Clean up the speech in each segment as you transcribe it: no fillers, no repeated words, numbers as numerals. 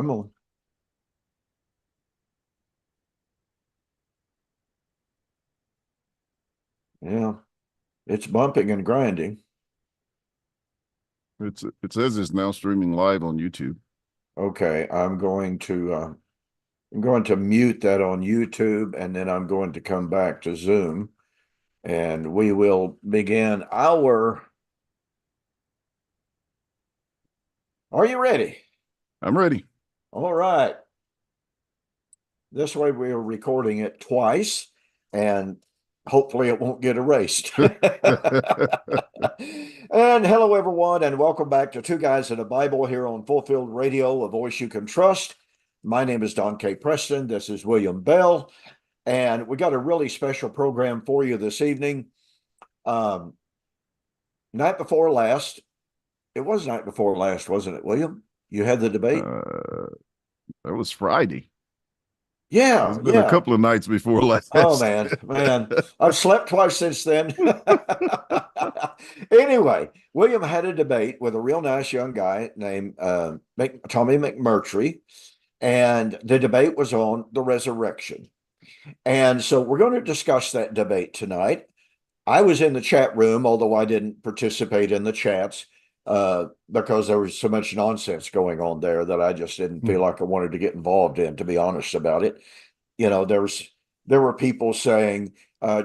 Come on. Yeah, it's bumping and grinding. It says it's now streaming live on YouTube. Okay, I'm going to mute that on YouTube, and then I'm going to come back to Zoom, and we will begin our. Are you ready? I'm ready. All right. This way we are recording it twice, and hopefully it won't get erased. And hello, everyone, and welcome back to Two Guys in a Bible here on Fulfilled Radio, a voice you can trust. My name is Don K. Preston. This is William Bell, and we got a really special program for you this evening. Um, night before last, it was night before last, wasn't it, William? You had the debate? Uh, that was Friday. Yeah, It's been a yeah. couple of nights before Oh last. man, I've slept twice since then. Anyway, William had a debate with a real nice young guy named Tommy McMurtry, and the debate was on the resurrection. And so we're going to discuss that debate tonight. I was in the chat room, although I didn't participate in the chats because there was so much nonsense going on there that I just didn't feel like I wanted to get involved in, to be honest about it. You know, there were people saying,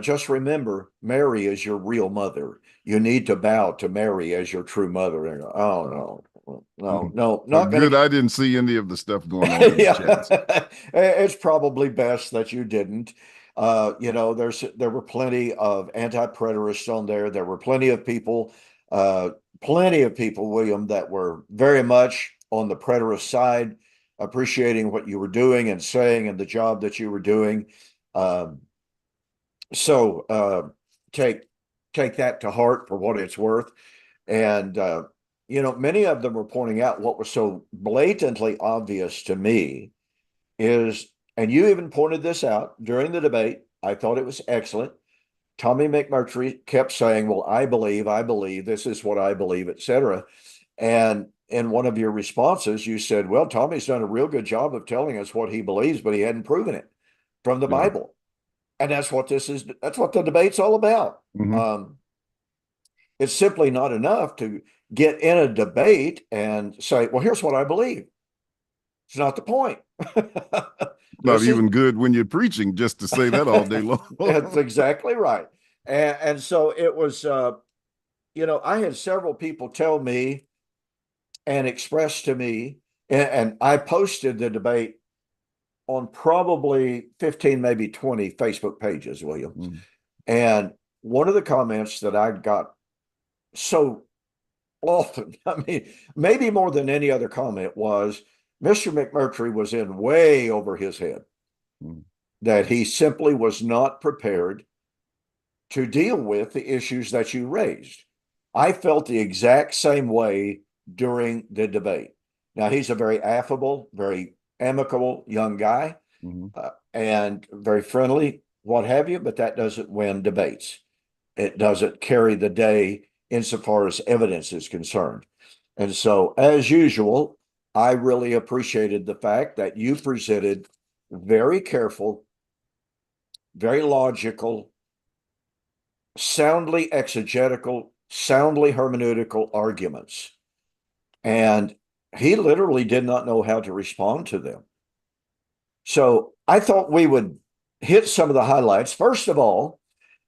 just remember, Mary is your real mother. You need to bow to Mary as your true mother. And, oh no, Well, not going good. to. I didn't see any of the stuff going on in the chats. Yeah, it's probably best that you didn't. There were plenty of anti-preterists on there. There were plenty of people, William, that were very much on the preterist side, appreciating what you were doing and saying and the job that you were doing. Um, so take that to heart for what it's worth. And many of them were pointing out what was so blatantly obvious to me is, and you even pointed this out during the debate. I thought it was excellent. Tommy McMurtry kept saying, "Well, I believe, this is what I believe, etc." And in one of your responses, you said, "Well, Tommy's done a real good job of telling us what he believes, but he hadn't proven it from the Yeah. Bible." And that's what this is. That's what the debate's all about. Hmm. It's simply not enough to get in a debate and say, "Well, here's what I believe." It's not the point. Not This is even good when you're preaching just to say that all day That's long. exactly right. And so it was, I had several people tell me and express to me, and I posted the debate on probably 15, maybe 20 Facebook pages, William. Mm. And one of the comments that I got so often, I mean, maybe more than any other comment, was Mr. McMurtry was in way over his head, Mm. that he simply was not prepared to deal with the issues that you raised. I felt the exact same way during the debate. Now, he's a very affable, very amicable young guy, Mhm. and very friendly, what have you, but that doesn't win debates. It doesn't carry the day insofar as evidence is concerned. And so, as usual, I really appreciated the fact that you presented very careful, very logical, soundly exegetical, soundly hermeneutical arguments. And he literally did not know how to respond to them. So I thought we would hit some of the highlights. First of all,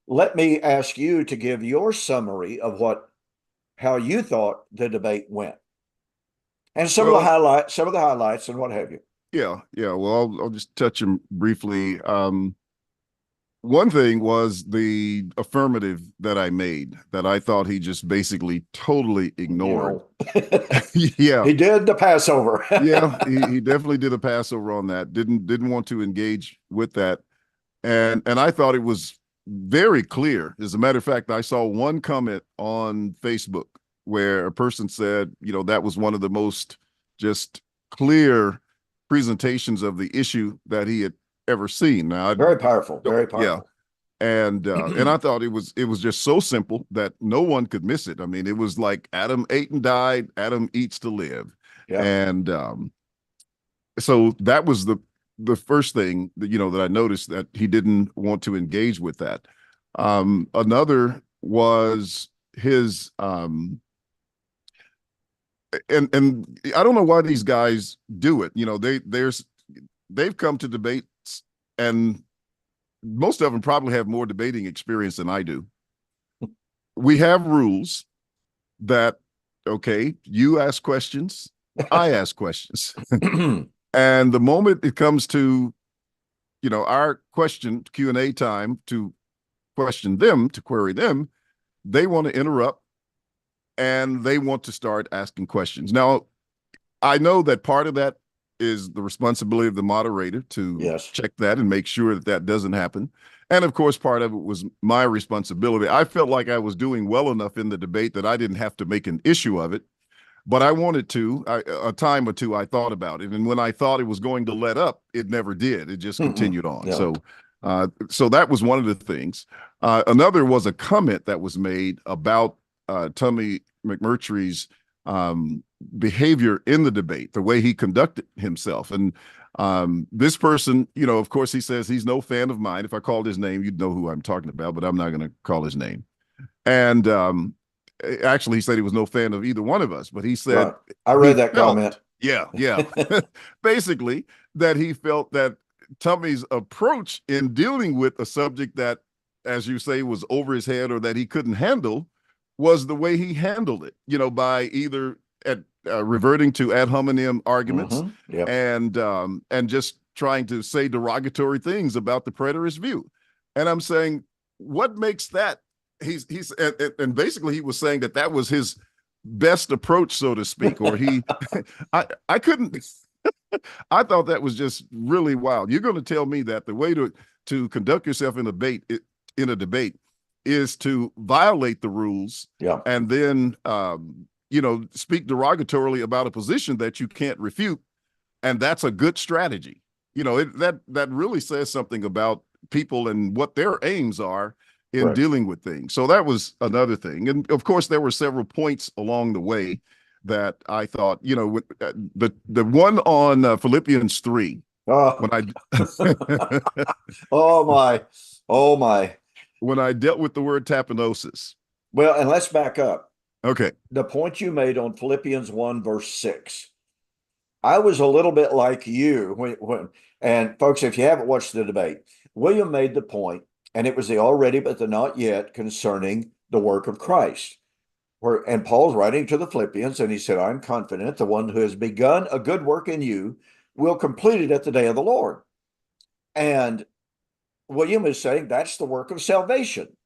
let me ask you to give your summary of how you thought the debate went. And Well, some of the highlights and what have you. yeah. Well, I'll just touch him briefly. One thing was the affirmative that I made that I thought he just basically totally You ignored. know, Yeah, he did the Passover. yeah, he definitely did a passover on that. Didn't want to engage with that, and I thought it was very clear. As a matter of fact, I saw one comment on Facebook where a person said, that was one of the most just clear presentations of the issue that he had ever seen. Now, Very powerful, very yeah, powerful. and I thought it was just so simple that no one could miss it. I mean, it was like Adam ate and died, Adam eats to live, Yeah. and so that was the first thing that, that I noticed, that he didn't want to engage with that. Another was his and I don't know why these guys do it. They've come to debates, and most of them probably have more debating experience than I do. We have rules that, okay, you ask questions, I ask questions. And the moment it comes to, our question Q&A time to question them, to query them, they want to interrupt and they want to start asking questions. Now, I know that part of that is the responsibility of the moderator to check that and make sure that that doesn't happen. And of course, part of it was my responsibility. I felt like I was doing well enough in the debate that I didn't have to make an issue of it, but I wanted to. A time or two I thought about it, and when I thought it was going to let up, it never did. It just continued on. Yeah. So that was one of the things. Another was a comment that was made about Tommy McMurtry's behavior in the debate, the way he conducted himself. And this person, of course, he says he's no fan of mine. If I called his name, you'd know who I'm talking about, but I'm not going to call his name. And actually, he said he was no fan of either one of us, but he said, right. I read that comment. Yeah. Basically, that he felt that Tommy's approach in dealing with a subject that, as you say, was over his head or that he couldn't handle was the way he handled it, by either reverting to ad hominem arguments and just trying to say derogatory things about the preterist view. And I'm saying, what makes that? And basically he was saying that was his best approach, so to speak, or I couldn't. I thought that was just really wild. You're going to tell me that the way to conduct yourself in a debate is to violate the rules and then speak derogatorily about a position that you can't refute, and that's a good strategy. That really says something about people and what their aims are in dealing with things. So that was another thing. And of course, there were several points along the way that I thought, the one on Philippians 3. When I oh my. When I dealt with the word tapinosis. Well, and let's back up. Okay. The point you made on Philippians 1, verse 6. I was a little bit like you and folks, if you haven't watched the debate, William made the point, and it was the already but the not yet concerning the work of Christ. And Paul's writing to the Philippians, and he said, I'm confident the one who has begun a good work in you will complete it at the day of the Lord. And William is saying that's the work of salvation.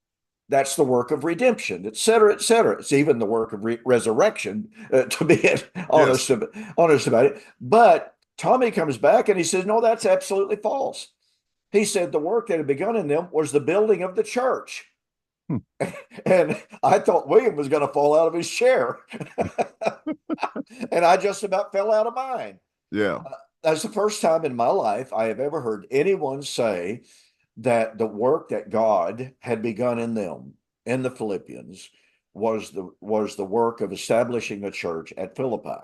That's the work of redemption, et cetera, et cetera. It's even the work of resurrection, to be honest about it. But Tommy comes back and he says, no, that's absolutely false. He said the work that had begun in them was the building of the church. And I thought William was going to fall out of his chair. And I just about fell out of mine. Yeah. That's the first time in my life I have ever heard anyone say that the work that God had begun in them, in the Philippians, was the work of establishing a church at Philippi,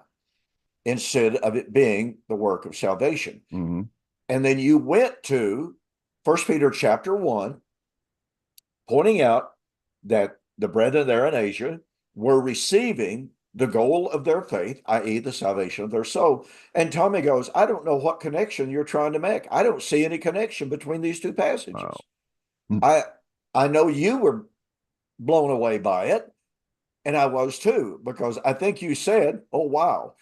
instead of it being the work of salvation. Mm-hmm. And then you went to 1 Peter chapter 1, pointing out that the brethren there in Asia were receiving the goal of their faith, i.e. the salvation of their soul. And Tommy goes, I don't know what connection you're trying to make. I don't see any connection between these two passages. Wow. I know you were blown away by it, and I was too, because I think you said, oh, wow,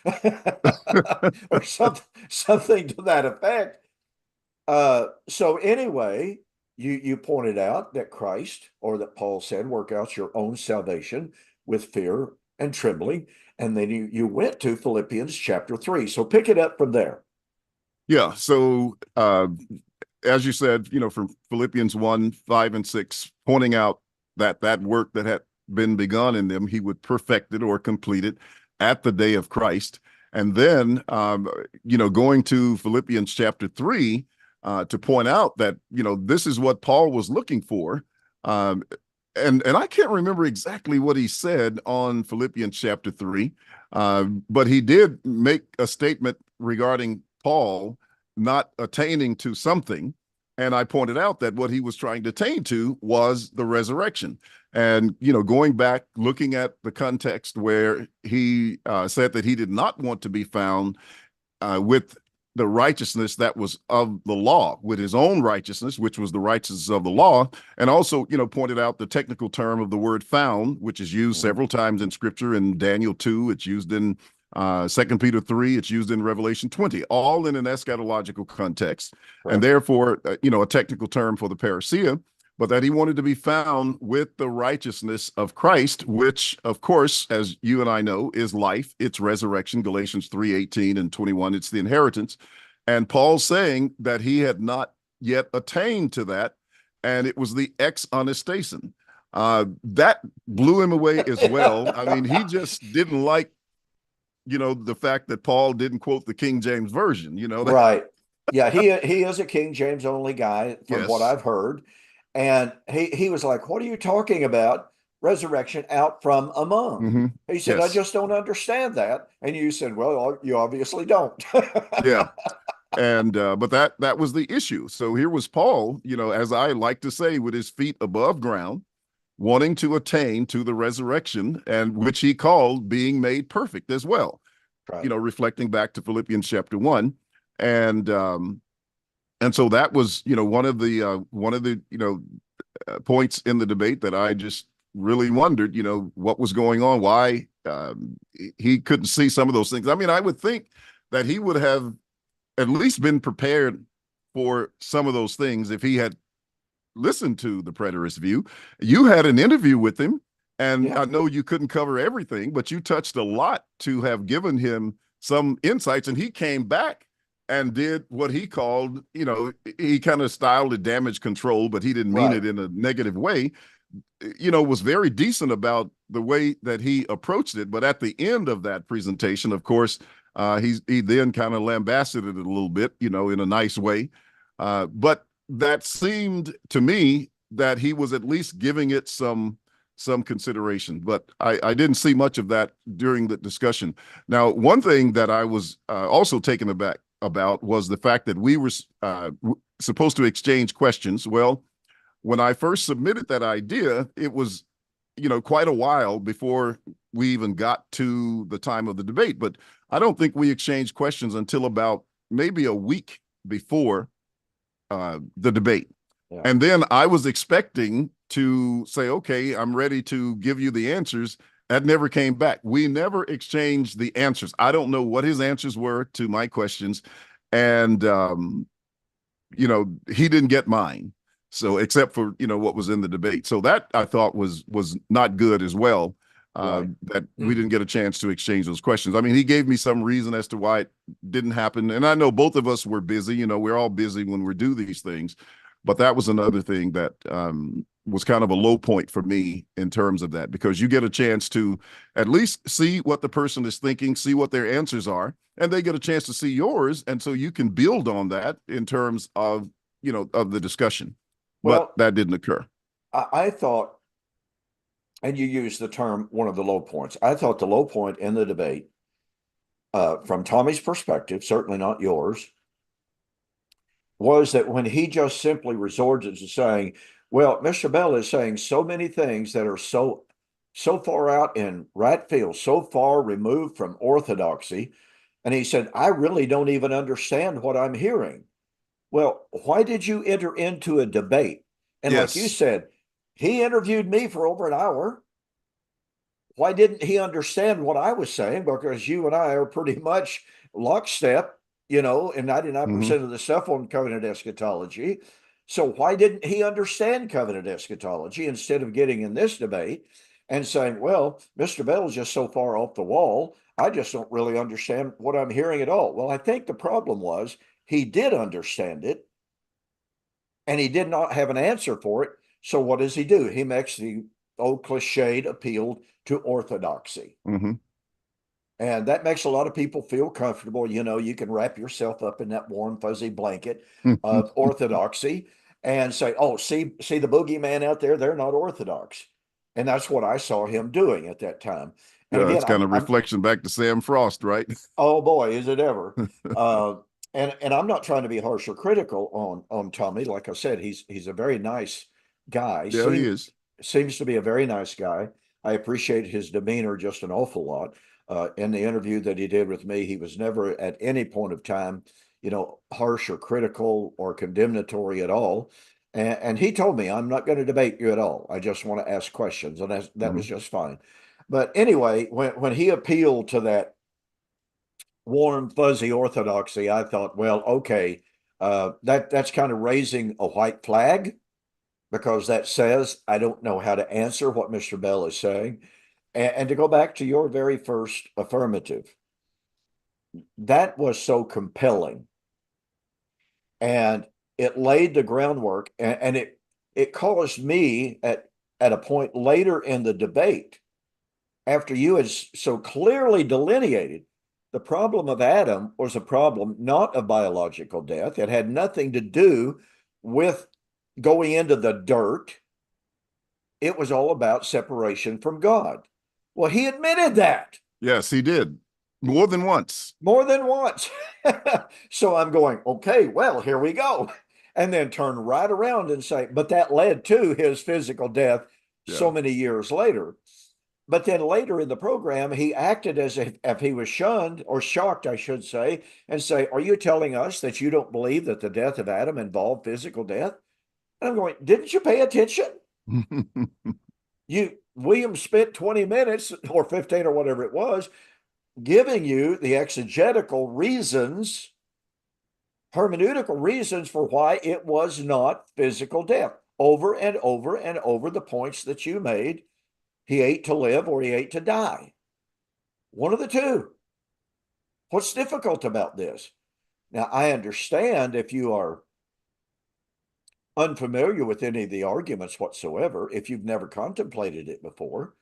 or something to that effect. So anyway, you pointed out that Christ, or that Paul said, work out your own salvation with fear and trembling. And then you went to Philippians chapter 3. So pick it up from there. Yeah. So as you said, from Philippians 1, 5, and 6, pointing out that work that had been begun in them, he would perfect it or complete it at the day of Christ. And then, going to Philippians chapter 3 to point out that, this is what Paul was looking for. And I can't remember exactly what he said on Philippians chapter 3, but he did make a statement regarding Paul not attaining to something. And I pointed out that what he was trying to attain to was the resurrection. And, going back, looking at the context where he said that he did not want to be found with the righteousness that was of the law, with his own righteousness, which was the righteousness of the law. And also, pointed out the technical term of the word found, which is used several times in scripture. In Daniel 2, it's used in 2 Peter 3, it's used in Revelation 20, all in an eschatological context. Right. And therefore, a technical term for the parousia, but that he wanted to be found with the righteousness of Christ, which, of course, as you and I know, is life, it's resurrection, Galatians 3:18 and 21, it's the inheritance. And Paul's saying that he had not yet attained to that, and it was the ex anastasin. That blew him away as well. I mean, he just didn't like, the fact that Paul didn't quote the King James Version, Right. Yeah, he is a King James only guy from what I've heard. And he was like, what are you talking about? Resurrection out from among. Mm-hmm. He said, I just don't understand that. And you said, well, you obviously don't. Yeah. And but that was the issue. So here was Paul, as I like to say, with his feet above ground, wanting to attain to the resurrection, and which he called being made perfect as well. Right. Reflecting back to Philippians chapter 1. And so that was, one of the points in the debate that I just really wondered, what was going on, why he couldn't see some of those things. I mean, I would think that he would have at least been prepared for some of those things if he had listened to the preterist view. You had an interview with him, and I know you couldn't cover everything, but you touched a lot to have given him some insights, and he came back and did what he called, he kind of styled it damage control, but he didn't mean it in a negative way, was very decent about the way that he approached it. But at the end of that presentation, of course, he then kind of lambasted it a little bit, in a nice way. But that seemed to me that he was at least giving it some consideration, but I didn't see much of that during the discussion. Now, one thing that I was also taken aback about was the fact that we were supposed to exchange questions. Well, when I first submitted that idea, it was, quite a while before we even got to the time of the debate. But I don't think we exchanged questions until about maybe a week before the debate. Yeah. And then I was expecting to say, okay, I'm ready to give you the answers. That never came back. We never exchanged the answers. I don't know what his answers were to my questions. And, he didn't get mine. So except for, what was in the debate. So that I thought was not good as well, that we didn't get a chance to exchange those questions. I mean, he gave me some reason as to why it didn't happen. And I know both of us were busy. We're all busy when we do these things. But that was another thing that was kind of a low point for me in terms of that, because you get a chance to at least see what the person is thinking, see what their answers are, and they get a chance to see yours. And so you can build on that in terms of, of the discussion. Well, but that didn't occur. I thought, and you used the term, one of the low points. I thought the low point in the debate, from Tommy's perspective, certainly not yours, was that when he just simply resorted to saying, well, Mr. Bell is saying so many things that are so far out in right field, so far removed from orthodoxy. And he said, I really don't even understand what I'm hearing. Well, why did you enter into a debate? And like you said, he interviewed me for over an hour. Why didn't he understand what I was saying? Because you and I are pretty much lockstep, in 99% of the stuff on covenant eschatology. So why didn't he understand covenant eschatology instead of getting in this debate and saying, well, Mr. Bell's just so far off the wall, I just don't really understand what I'm hearing at all. Well, I think the problem was he did understand it, and he did not have an answer for it. So what does he do? He makes the old cliched appeal to orthodoxy. Mm-hmm. And that makes a lot of people feel comfortable. You can wrap yourself up in that warm, fuzzy blanket of orthodoxy and say, oh, see the boogeyman out there? They're not orthodox. And that's what I saw him doing at that time. And again, it's kind of reflection back to Sam Frost, right? Oh, boy, is it ever. and I'm not trying to be harsh or critical on Tommy. Like I said, he's a very nice guy. Yeah, he is. Seems to be a very nice guy. I appreciate his demeanor just an awful lot. In the interview that he did with me, he was never at any point of time, harsh or critical or condemnatory at all. And he told me, I'm not going to debate you at all. I just want to ask questions. And that was just fine. But anyway, when he appealed to that warm, fuzzy orthodoxy, I thought, well, okay, that's kind of raising a white flag, because that says I don't know how to answer what Mr. Bell is saying. And to go back to your very first affirmative, that was so compelling. And it laid the groundwork, and it caused me at a point later in the debate, after you had so clearly delineated the problem of Adam was a problem not of biological death. It had nothing to do with going into the dirt. It was all about separation from God. Well, he admitted that. Yes, he did. More than once. More than once. So I'm going, okay, well, here we go. And then turn right around and say, but that led to his physical death so many years later. But then later in the program, he acted as if he was shunned, or shocked, I should say, and say, are you telling us that you don't believe that the death of Adam involved physical death? And I'm going, didn't you pay attention? William spent 20 minutes or 15 or whatever it was, giving you the exegetical reasons, hermeneutical reasons for why it was not physical death, over and over and over the points that you made. He ate to live or he ate to die. One of the two. What's difficult about this? Now, I understand if you are unfamiliar with any of the arguments whatsoever, if you've never contemplated it before,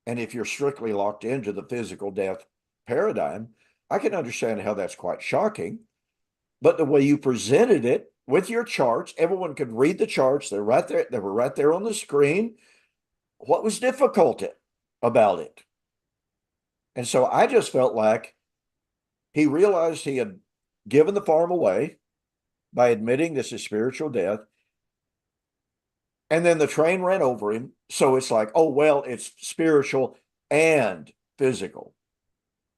and if you're strictly locked into the physical death paradigm, I can understand how that's quite shocking. But the way you presented it with your charts, everyone could read the charts. They're right there. They were right there on the screen. What was difficult about it? And so I just felt like he realized he had given the farm away by admitting this is spiritual death. And then the train ran over him. So it's like, oh, well, it's spiritual and physical.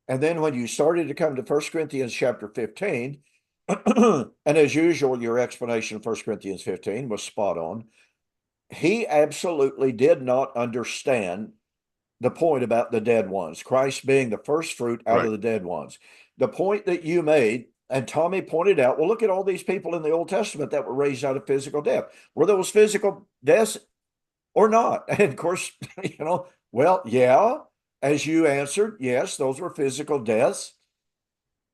And then when you started to come to 1 Corinthians chapter 15, and as usual, your explanation of 1 Corinthians 15 was spot on. He absolutely did not understand the point about the dead ones, Christ being the first fruit out of the dead ones. The point that you made, and Tommy pointed out, well, look at all these people in the Old Testament that were raised out of physical death. Were those physical deaths or not? And of course, well, yeah, as you answered, yes, those were physical deaths,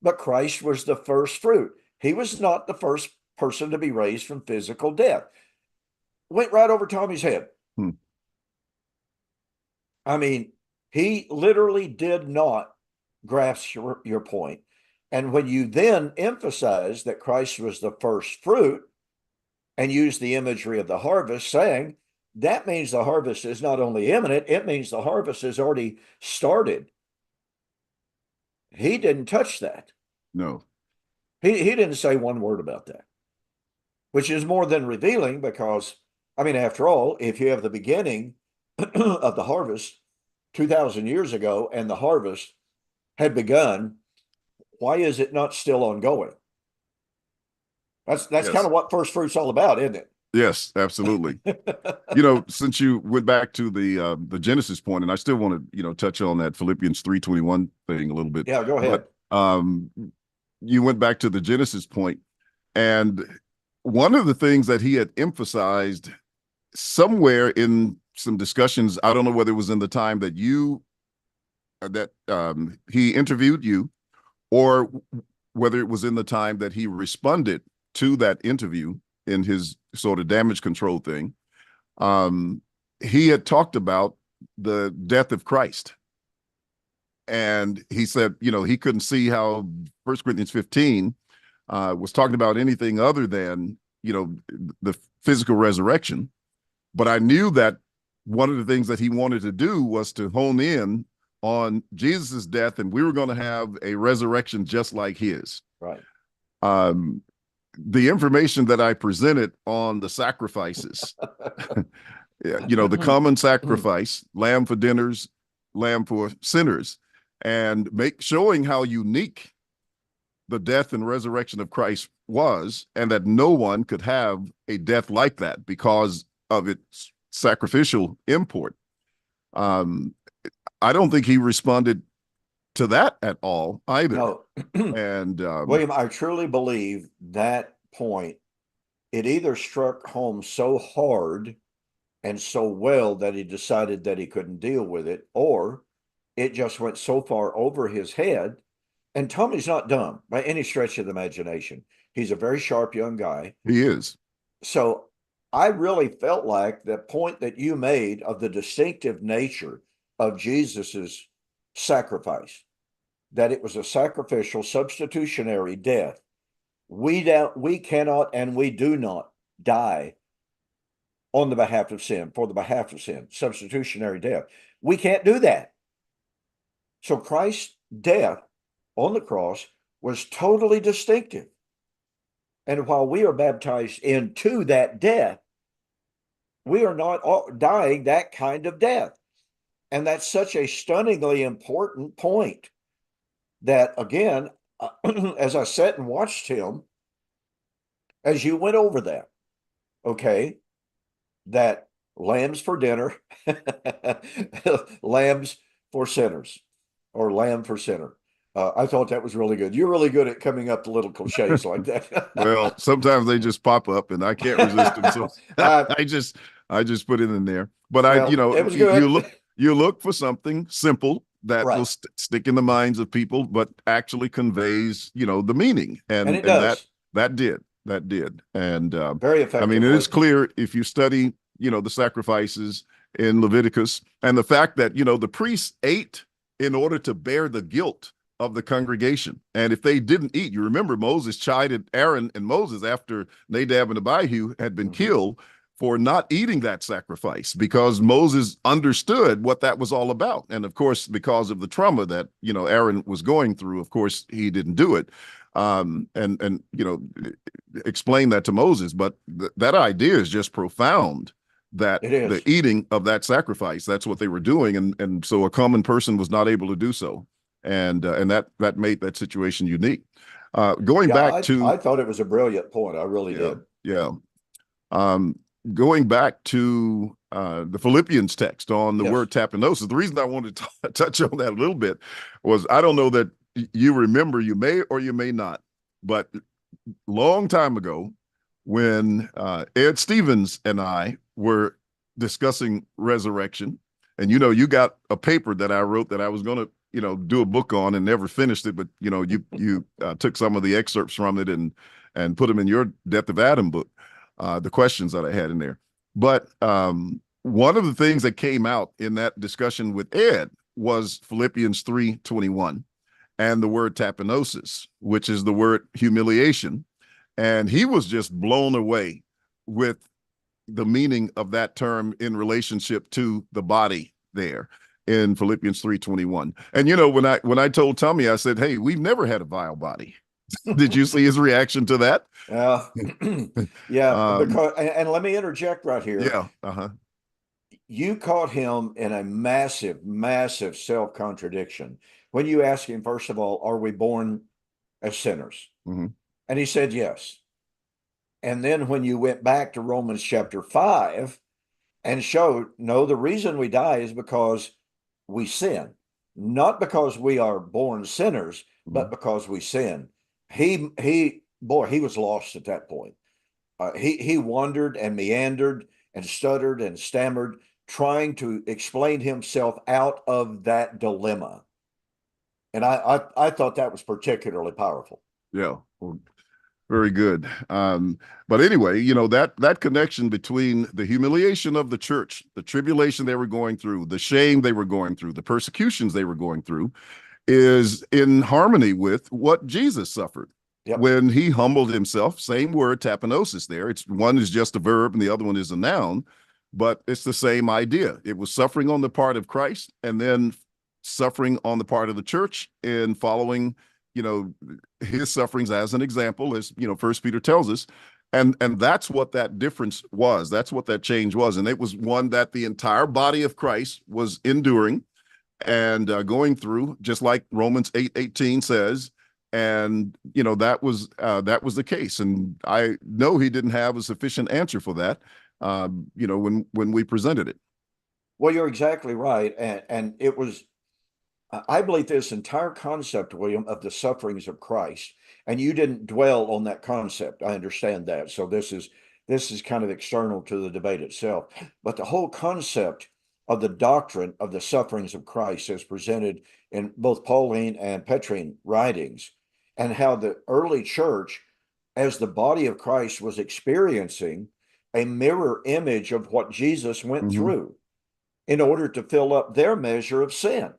but Christ was the first fruit. He was not the first person to be raised from physical death. Went right over Tommy's head. I mean, he literally did not grasp your point. And when you then emphasize that Christ was the first fruit and use the imagery of the harvest, saying that means the harvest is not only imminent, it means the harvest has already started. He didn't touch that. No. He didn't say one word about that, which is more than revealing, because, I mean, after all, if you have the beginning of the harvest 2,000 years ago and the harvest had begun, why is it not still ongoing? That's kind of what first fruit's all about, isn't it? Yes, absolutely. Since you went back to the Genesis point, and I still want to touch on that Philippians 3:21 thing a little bit. Yeah, go ahead. But, you went back to the Genesis point, and one of the things that he had emphasized somewhere in some discussions, I don't know whether it was in the time that he interviewed you, or whether it was in the time that he responded to that interview in his sort of damage control thing. He had talked about the death of Christ. And he said, he couldn't see how 1 Corinthians 15 was talking about anything other than, the physical resurrection. But I knew that one of the things that he wanted to do was to hone in on Jesus's death, and we were going to have a resurrection just like his. Right. Um, the information that I presented on the sacrifices, the common sacrifice, lamb for dinners, lamb for sinners, and showing how unique the death and resurrection of Christ was, and that no one could have a death like that because of its sacrificial import. I don't think he responded to that at all either. No. And William, I truly believe that point, it either struck home so hard and so well that he decided that he couldn't deal with it, or it just went so far over his head. And Tommy's not dumb by any stretch of the imagination. He's a very sharp young guy. he is. So I really felt like the point that you made of the distinctive nature of Jesus's sacrifice, that it was a sacrificial, substitutionary death. We cannot and we do not die on the behalf of sin, for the behalf of sin, substitutionary death. We can't do that. So Christ's death on the cross was totally distinctive. And while we are baptized into that death, we are not dying that kind of death. And that's such a stunningly important point that, again, as I sat and watched him, as you went over that, okay, that lambs for dinner, lambs for sinners, or lamb for sinner. I thought that was really good. You're really good at coming up with little cliches like that. Well, sometimes they just pop up and I can't resist them. So I just put it in there. But it was good. You look for something simple that Right. will stick in the minds of people, but actually conveys, the meaning. And it and does. that did. And very effective. I mean, it is clear if you study, the sacrifices in Leviticus, and the fact that, the priests ate in order to bear the guilt of the congregation. And if they didn't eat, you remember Moses chided Aaron and Moses after Nadab and Abihu had been killed for not eating that sacrifice, because Moses understood what that was all about. And of course, because of the trauma that, Aaron was going through, of course, he didn't do it. And explain that to Moses. But that idea is just profound, that the eating of that sacrifice, that's what they were doing. And so a common person was not able to do so. And that made that situation unique. Back to, I thought it was a brilliant point. I really did. Yeah. Going back to the Philippians text on the word tapinosis, the reason I wanted to touch on that a little bit was, I don't know that you remember, you may or you may not, but long time ago when Ed Stevens and I were discussing resurrection, and you got a paper that I wrote that I was going to do a book on and never finished it, but you took some of the excerpts from it and put them in your Death of Adam book, the questions that I had in there. But one of the things that came out in that discussion with Ed was Philippians 3:21 and the word tapinosis, which is the word humiliation. And he was just blown away with the meaning of that term in relationship to the body there in Philippians 3:21. And when I told Tommy, I said, "Hey, we've never had a vile body." Did you see his reaction to that? Yeah. Because, and let me interject right here. Yeah. You caught him in a massive, massive self-contradiction when you asked him, first of all, are we born as sinners? And he said yes. And then when you went back to Romans chapter 5 and showed, no, the reason we die is because we sin, not because we are born sinners, but because we sin. He was lost at that point. He wandered and meandered and stuttered and stammered, trying to explain himself out of that dilemma. And I thought that was particularly powerful. Yeah. Well, very good. But anyway, that connection between the humiliation of the church, the tribulation they were going through, the shame they were going through, the persecutions they were going through, is in harmony with what Jesus suffered when he humbled himself. Same word, tapinosis there. It's one is just a verb and the other one is a noun, but it's the same idea. It was suffering on the part of Christ and then suffering on the part of the church in following you know, his sufferings as an example, as you know, First Peter tells us, and that's what that difference was. That's what that change was, and it was one that the entire body of Christ was enduring and going through, just like Romans 8:18 says. And you know, that was the case, and I know he didn't have a sufficient answer for that. You know, when we presented it. Well, you're exactly right. And it was, I believe this entire concept, William, of the sufferings of Christ, and you didn't dwell on that concept. I understand that. So this is kind of external to the debate itself. But the whole concept of the doctrine of the sufferings of Christ as presented in both Pauline and Petrine writings, and how the early church, as the body of Christ, was experiencing a mirror image of what Jesus went Mm-hmm. through in order to fill up their measure of sin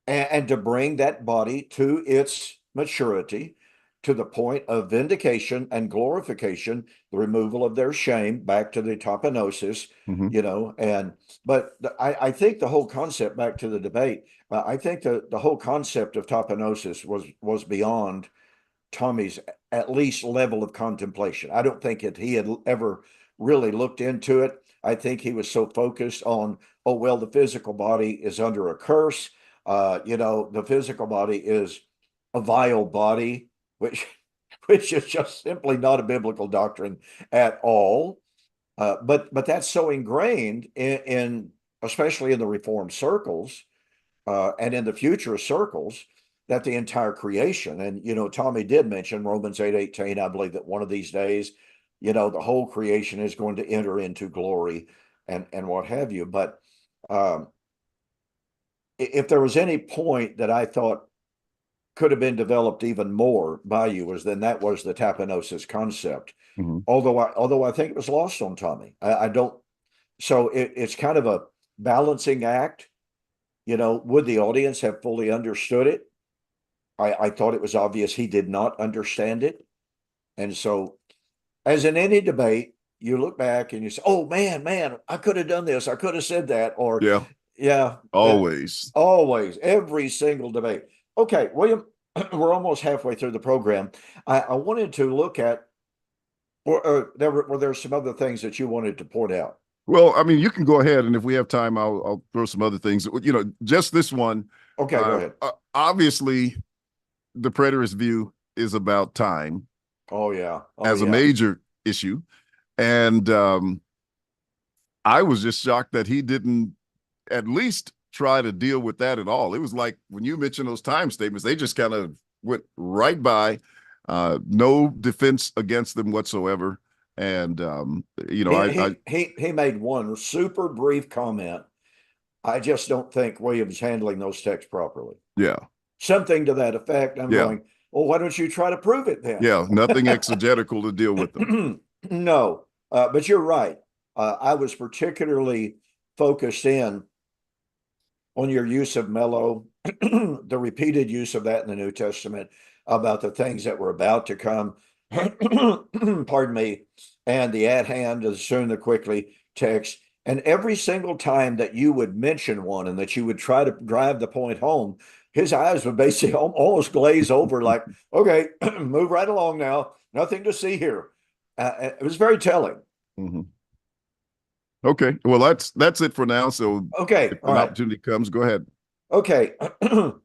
and to bring that body to its maturity, to the point of vindication and glorification, the removal of their shame back to the tapinosis, Mm-hmm. I think the whole concept, back to the debate, I think the whole concept of tapinosis was beyond Tommy's at least level of contemplation. I don't think he had ever really looked into it. I think he was so focused on, oh, well, the physical body is under a curse. The physical body is a vile body, which which is just simply not a biblical doctrine at all. But that's so ingrained in especially in the Reformed circles, and in the future circles, that the entire creation, and Tommy did mention Romans 8:18. I believe that one of these days, the whole creation is going to enter into glory and what have you. But um, if there was any point that I thought could have been developed even more by you, that was the tapinosis concept. Mm-hmm. Although I think it was lost on Tommy. I don't. So it's kind of a balancing act. Would the audience have fully understood it? I thought it was obvious he did not understand it. And so, as in any debate, you look back and you say, oh, man, I could have done this. I could have said that. Or, Yeah, yeah, always. always, every single debate. Okay, William, we're almost halfway through the program. I wanted to look at, or were there some other things that you wanted to point out? Well, I mean, you can go ahead, and if we have time, I'll throw some other things. You know, just this one. Okay, go ahead. Obviously, the preterist view is about time Oh, yeah. Oh, as a yeah. major issue, and I was just shocked that he didn't at least try to deal with that at all. It was like when you mentioned those time statements, they just kind of went right by, no defense against them whatsoever. And you know, He made one super brief comment. I just don't think Williams handling those texts properly. yeah, Something to that effect. I'm yeah, going, well, why don't you try to prove it then? yeah, nothing exegetical to deal with them. No, but you're right. I was particularly focused in on your use of mellow, the repeated use of that in the New Testament about the things that were about to come, pardon me, and the at hand, the soon, the quickly text. And every single time that you would mention one and that you would try to drive the point home, his eyes would basically almost glaze over, like, okay, move right along now. Nothing to see here. It was very telling. Mm-hmm. Okay, well, that's it for now. So Okay, if all an right. opportunity comes, go ahead. Okay.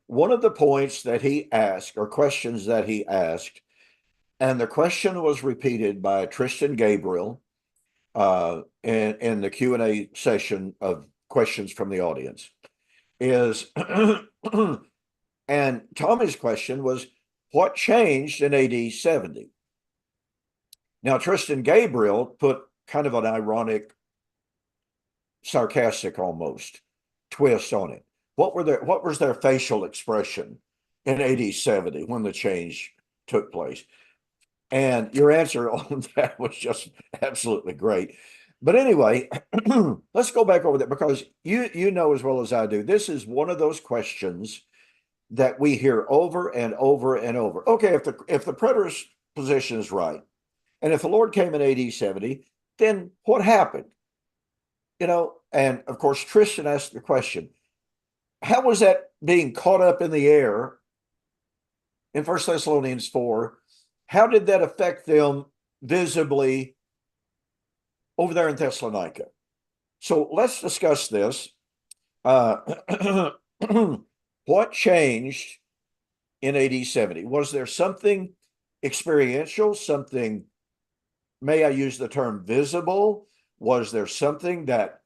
One of the points that he asked, or questions that he asked, and the question was repeated by Tristan Gabriel in the Q&A session of questions from the audience, is, and Tommy's question was, what changed in AD 70? Now, Tristan Gabriel put kind of an ironic, sarcastic almost twist on it. What was their facial expression in AD 70 when the change took place? And your answer on that was just absolutely great. But anyway, let's go back over that, because you know as well as I do, this is one of those questions that we hear over and over and over. Okay, if the preterist position is right, and if the Lord came in AD 70, then what happened? And of course, Tristan asked the question, how was that being caught up in the air in 1 Thessalonians 4, how did that affect them visibly over there in Thessalonica? So let's discuss this. What changed in AD 70? Was there something experiential, something, may I use the term visible? Was there something that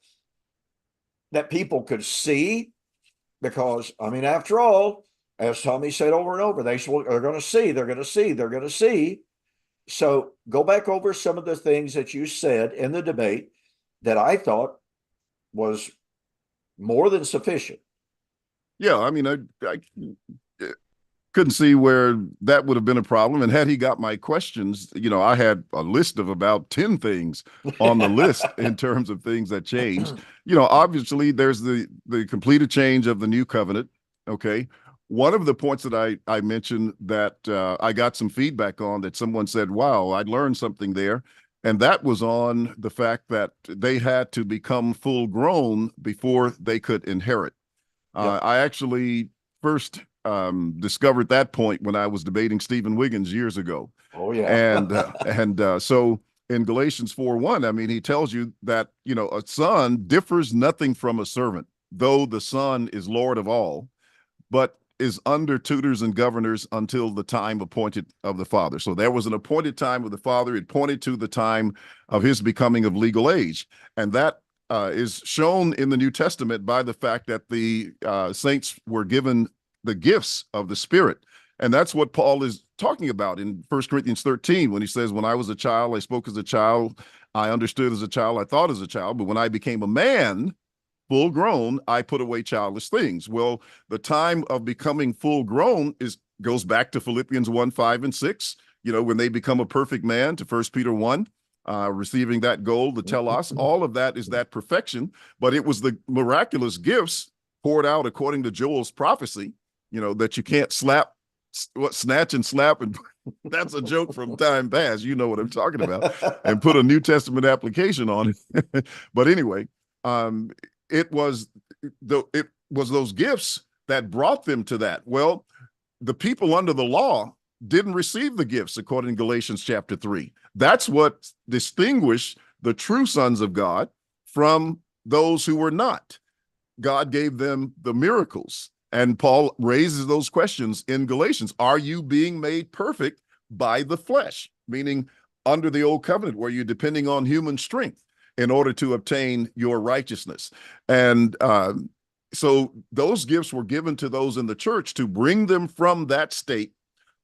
people could see? Because, I mean, after all, as Tommy said over and over, they're going to see, they're going to see, they're going to see. So go back over some of the things that you said in the debate that I thought was more than sufficient. Yeah, I mean, I couldn't see where that would have been a problem. And had he got my questions, I had a list of about 10 things on the list in terms of things that changed. Obviously there's the completed change of the new covenant. Okay. One of the points that I mentioned that I got some feedback on, that someone said, wow, I learned something there. And that was on the fact that they had to become full grown before they could inherit. Yep. I actually first discovered that point when I was debating Stephen Wiggins years ago. Oh, yeah. And so in Galatians 4:1, I mean, he tells you that, a son differs nothing from a servant, though the son is Lord of all, but is under tutors and governors until the time appointed of the father. So there was an appointed time of the father. It pointed to the time of his becoming of legal age. And that is shown in the New Testament by the fact that the saints were given the gifts of the Spirit. And that's what Paul is talking about in 1 Corinthians 13, when he says, when I was a child, I spoke as a child, I understood as a child, I thought as a child, but when I became a man, full grown, I put away childish things. Well, the time of becoming full grown goes back to Philippians 1:5-6, when they become a perfect man, to 1 Peter 1, receiving that gold, the telos. All of that is that perfection, but it was the miraculous gifts poured out according to Joel's prophecy, that you can't snatch and slap, and that's a joke from time past. You know what I'm talking about, and put a New Testament application on it. But anyway, it was those gifts that brought them to that. Well, the people under the law didn't receive the gifts, according to Galatians chapter 3. That's what distinguished the true sons of God from those who were not. God gave them the miracles. And Paul raises those questions in Galatians. Are you being made perfect by the flesh? Meaning under the old covenant, where you're depending on human strength in order to obtain your righteousness. And so those gifts were given to those in the church to bring them from that state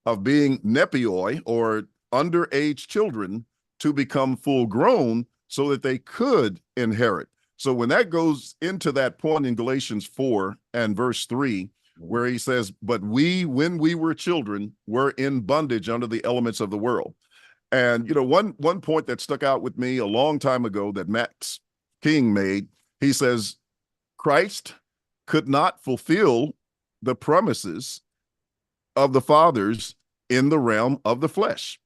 of being nepioi, or underage children, to become full grown so that they could inherit. So when that goes into that point in Galatians 4 and verse 3, where he says, but we, when we were children, were in bondage under the elements of the world. And, one point that stuck out with me a long time ago that Max King made, he says, Christ could not fulfill the promises of the fathers in the realm of the flesh.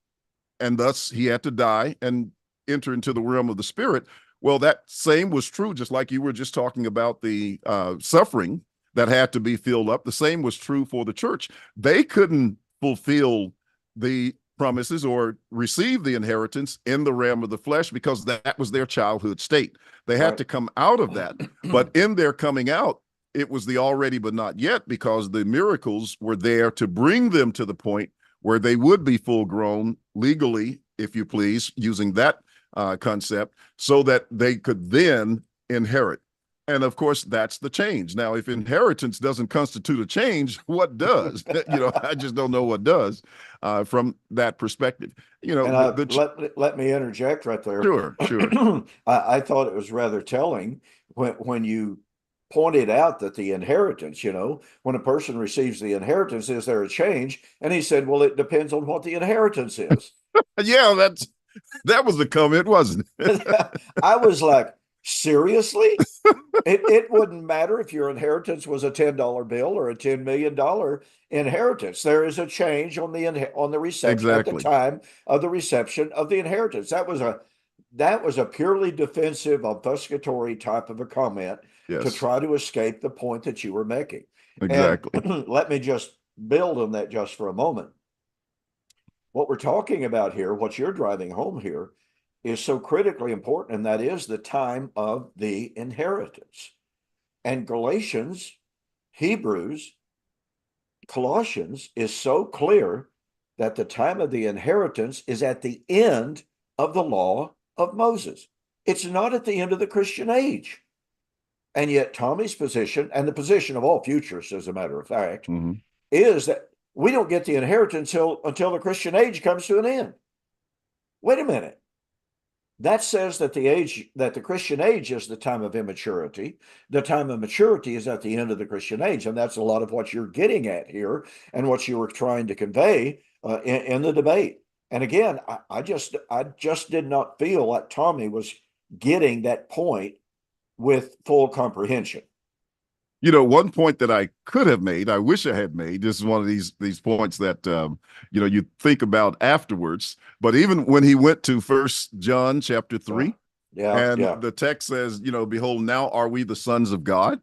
And thus he had to die and enter into the realm of the spirit. Well, that same was true, just like you were just talking about the suffering that had to be filled up. The same was true for the church. They couldn't fulfill the promises or receive the inheritance in the realm of the flesh because that was their childhood state. They had to come out of that. But in their coming out, it was the already but not yet, because the miracles were there to bring them to the point where they would be full grown legally, if you please, using that concept, so that they could then inherit. And of course, that's the change. Now, if inheritance doesn't constitute a change, what does? I just don't know what does from that perspective. Let me interject right there. Sure. I thought it was rather telling when you pointed out that the inheritance, when a person receives the inheritance, is there a change? And he said, well, it depends on what the inheritance is. Yeah, that was the comment, wasn't it? I was like, seriously? It wouldn't matter if your inheritance was a $10 bill or a $10 million inheritance. There is a change on the reception at the time of the reception of the inheritance. That was a purely defensive, obfuscatory type of a comment to try to escape the point that you were making. Exactly. And let me just build on that just for a moment. What we're talking about here, what you're driving home here, is so critically important, and that is the time of the inheritance. And Galatians, Hebrews, Colossians is so clear that the time of the inheritance is at the end of the law of Moses. It's not at the end of the Christian age. And yet Tommy's position, and the position of all futurists, as a matter of fact, is that we don't get the inheritance until the Christian age comes to an end. Wait a minute. That says that the Christian age is the time of immaturity. The time of maturity is at the end of the Christian age. And that's a lot of what you're getting at here and what you were trying to convey in the debate. And again, I just did not feel like Tommy was getting that point with full comprehension. You know, one point that I could have made, I wish I had made, this is one of these points that, you think about afterwards. But even when he went to 1 John chapter 3, the text says, behold, now are we the sons of God?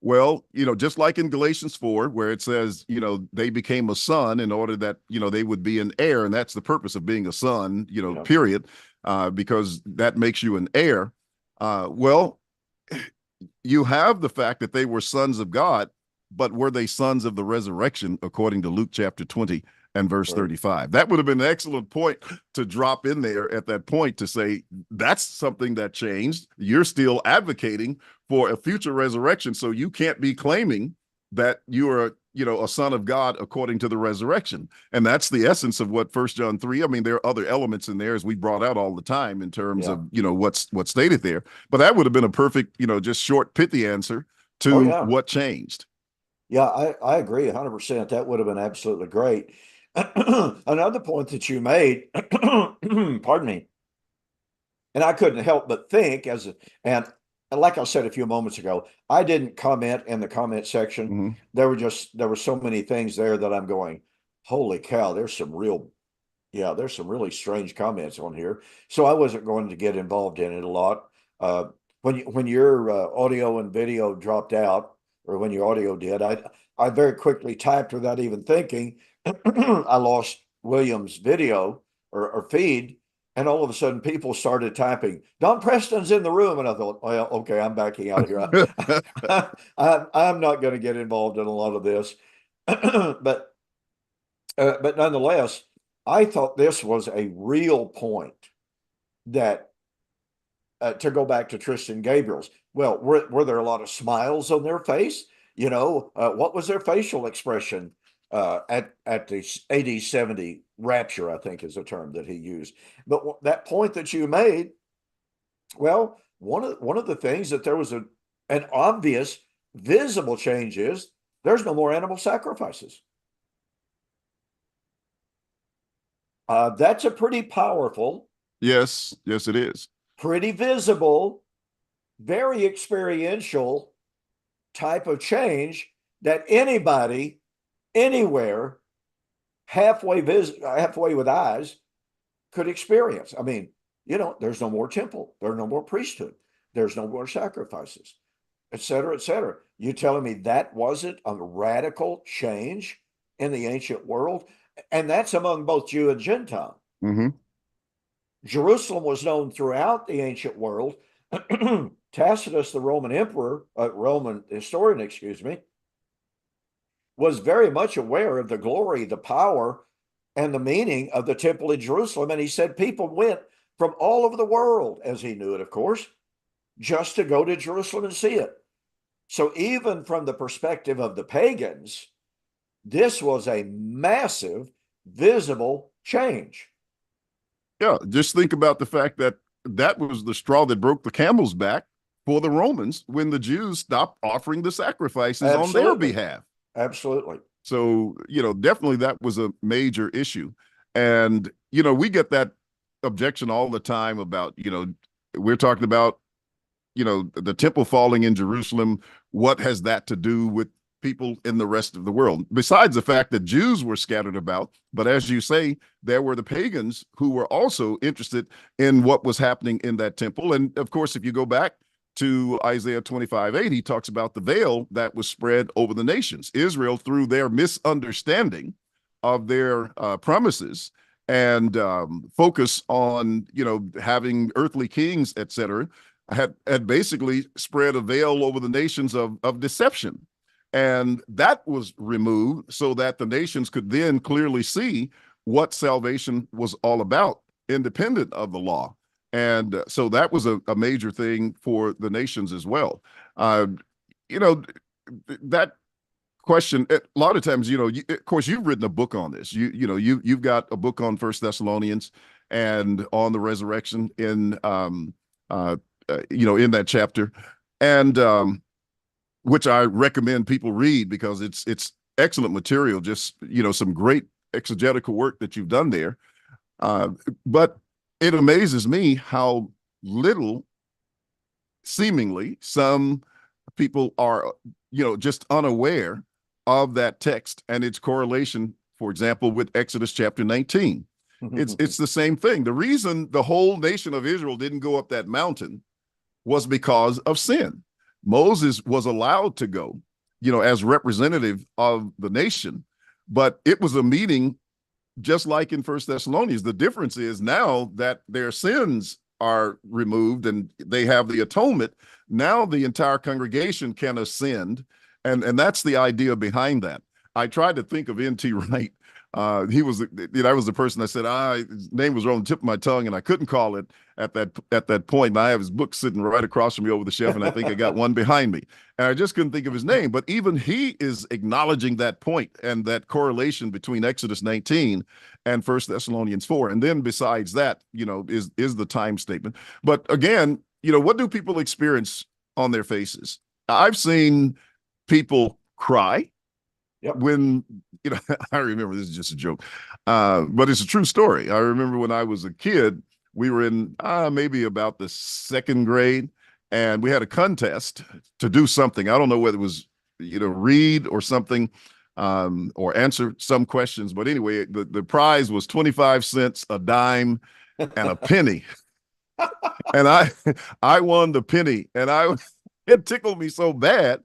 Well, just like in Galatians 4, where it says, they became a son in order that, they would be an heir. And that's the purpose of being a son, period, because that makes you an heir. Well, you have the fact that they were sons of God, but were they sons of the resurrection, according to Luke chapter 20 and verse 35? That would have been an excellent point to drop in there at that point to say, that's something that changed. You're still advocating for a future resurrection, so you can't be claiming that you are, a son of God according to the resurrection. And that's the essence of what 1 John 3, I mean, there are other elements in there, as we brought out all the time in terms of, what's stated there. But that would have been a perfect, just short, pithy answer to what changed. Yeah, I agree 100%. That would have been absolutely great. Another point that you made, pardon me, and I couldn't help but think and like I said a few moments ago, I didn't comment in the comment section. There were so many things there that I'm going, holy cow, there's some really strange comments on here. So I wasn't going to get involved in it a lot. When your audio and video dropped out, or when your audio did, I very quickly typed without even thinking. I lost William's video or feed. And all of a sudden, people started typing, Don Preston's in the room. And I thought, well, okay, I'm backing out here. I'm not going to get involved in a lot of this. But nonetheless, I thought this was a real point that, to go back to Tristan Gabriel's, well, were there a lot of smiles on their face? What was their facial expression at the AD 70 rapture, I think is a term that he used. But that point that you made, well, one of the things that there was an obvious, visible change is there's no more animal sacrifices. That's a pretty powerful. Yes, it is. Pretty visible, very experiential type of change that anybody, anywhere, halfway with eyes could experience. I mean, there's no more temple, there's no more priesthood, there's no more sacrifices, et cetera, et cetera. You telling me that wasn't a radical change in the ancient world? And that's among both Jew and Gentile. Jerusalem was known throughout the ancient world. Tacitus, the Roman historian, was very much aware of the glory, the power, and the meaning of the temple in Jerusalem. And he said people went from all over the world, as he knew it, of course, just to go to Jerusalem and see it. So even from the perspective of the pagans, this was a massive, visible change. Yeah, just think about the fact that that was the straw that broke the camel's back for the Romans when the Jews stopped offering the sacrifices on their behalf. Absolutely. So, definitely that was a major issue. And, we get that objection all the time about, we're talking about, the temple falling in Jerusalem. What has that to do with people in the rest of the world? Besides the fact that Jews were scattered about, but as you say, there were the pagans who were also interested in what was happening in that temple. And of course, if you go back to Isaiah 25:8, he talks about the veil that was spread over the nations. Israel, through their misunderstanding of their promises and focus on, having earthly kings, etc., had basically spread a veil over the nations of deception. And that was removed so that the nations could then clearly see what salvation was all about, independent of the law. And so that was a major thing for the nations as well. Uh, that question, a lot of times, of course, you've written a book on this. You've got a book on First Thessalonians and on the resurrection in in that chapter, and which I recommend people read because it's excellent material. Just some great exegetical work that you've done there. But it amazes me how little, seemingly, some people are, just unaware of that text and its correlation, for example, with Exodus chapter 19. It's the same thing. The reason the whole nation of Israel didn't go up that mountain was because of sin. Moses was allowed to go, as representative of the nation, but it was a meeting just like in First Thessalonians. The difference is now that their sins are removed and they have the atonement, now the entire congregation can ascend. And that's the idea behind that. I tried to think of N.T. Wright. He was, I was the person that said, his name was on the tip of my tongue and I couldn't call it at that point. And I have his book sitting right across from me over the shelf, and I think I got one behind me. And I just couldn't think of his name. But even he is acknowledging that point and that correlation between Exodus 19 and First Thessalonians 4. And then besides that, is the time statement. But again, what do people experience on their faces? I've seen people cry. Yep. When, I remember, this is just a joke, but it's a true story. I remember when I was a kid, we were in maybe about the second grade, and we had a contest to do something. I don't know whether it was, read or something, or answer some questions. But anyway, the prize was 25 cents, a dime, and a penny. And I won the penny, and it tickled me so bad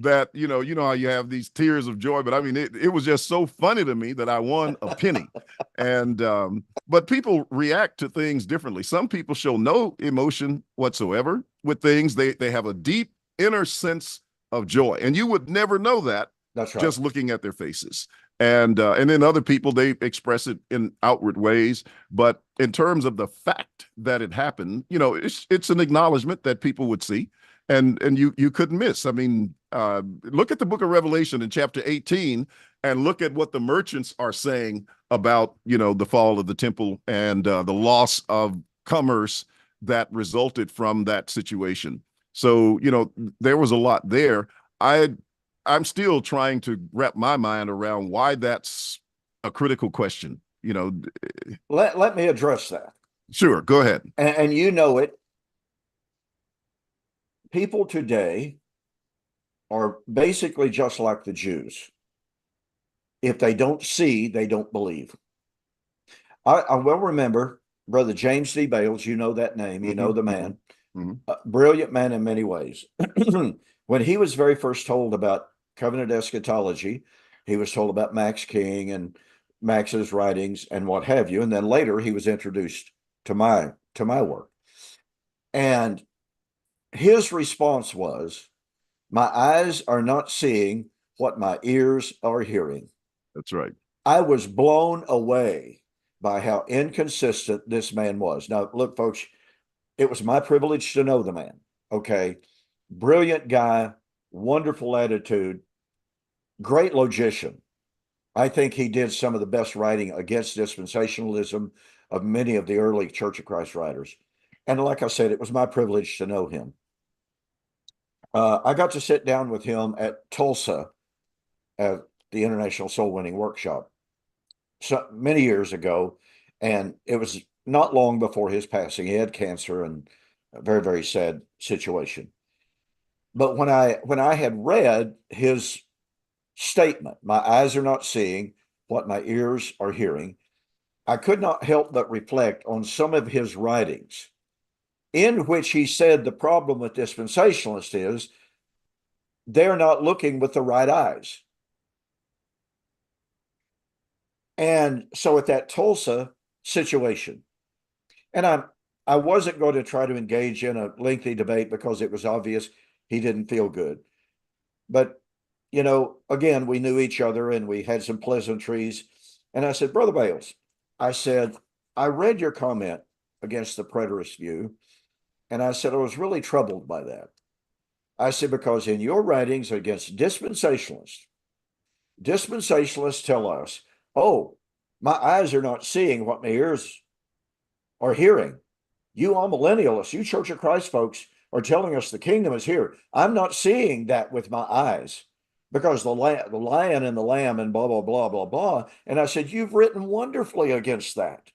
that, you know how you have these tears of joy, but I mean, it was just so funny to me that I won a penny. And, but people react to things differently. Some people show no emotion whatsoever with things. They have a deep inner sense of joy, and you would never know that. That's right. Just looking at their faces. And then other people, they express it in outward ways. But in terms of the fact that it happened, it's an acknowledgement that people would see. And you couldn't miss. I mean, look at the book of Revelation in chapter 18 and look at what the merchants are saying about, the fall of the temple and the loss of commerce that resulted from that situation. So, there was a lot there. I'm still trying to wrap my mind around why that's a critical question. Let me address that. Sure, go ahead. And it. People today are basically just like the Jews. If they don't see, they don't believe. I well remember Brother James D. Bales, that name, the man, brilliant man in many ways. When he was very first told about covenant eschatology, he was told about Max King and Max's writings and what have you. And then later he was introduced to my work. And his response was, my eyes are not seeing what my ears are hearing. That's right. I was blown away by how inconsistent this man was. Now, look, folks, it was my privilege to know the man. Okay. Brilliant guy, wonderful attitude, great logician. I think he did some of the best writing against dispensationalism of many of the early Church of Christ writers. And like I said, it was my privilege to know him. I got to sit down with him at Tulsa at the International Soul Winning Workshop many years ago. And it was not long before his passing. He had cancer and a very, very sad situation. But when I had read his statement, my eyes are not seeing what my ears are hearing, I could not help but reflect on some of his writings in which he said the problem with dispensationalists is they're not looking with the right eyes. And so at that Tulsa situation, and I wasn't going to try to engage in a lengthy debate because it was obvious he didn't feel good. But, you know, again, we knew each other and we had some pleasantries. And I said, Brother Bales, I said, I read your comment against the preterist view. And I said, I was really troubled by that. I said, because in your writings against dispensationalists tell us, oh, my eyes are not seeing what my ears are hearing. You amillennialists, you Church of Christ folks are telling us the kingdom is here. I'm not seeing that with my eyes because the lion and the lamb and blah, blah, blah, blah, blah. And I said, you've written wonderfully against that.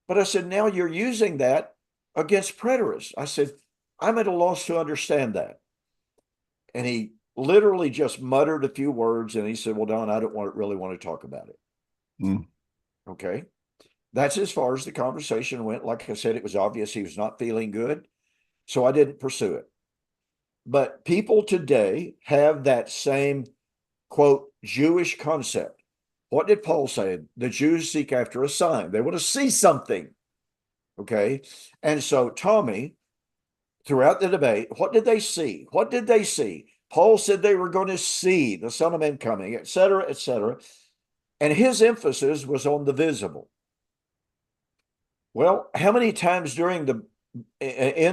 But I said, now you're using that against preterists. I said, I'm at a loss to understand that. And he literally just muttered a few words and he said, well, Don, I don't really want to talk about it. Mm. Okay. That's as far as the conversation went. Like I said, it was obvious he was not feeling good. So I didn't pursue it. But people today have that same, quote, Jewish concept. What did Paul say? The Jews seek after a sign. They want to see something. Okay. And so Tommy, throughout the debate, what did they see? What did they see? Paul said they were going to see the Son of Man coming, et cetera, et cetera. And his emphasis was on the visible. Well, how many times in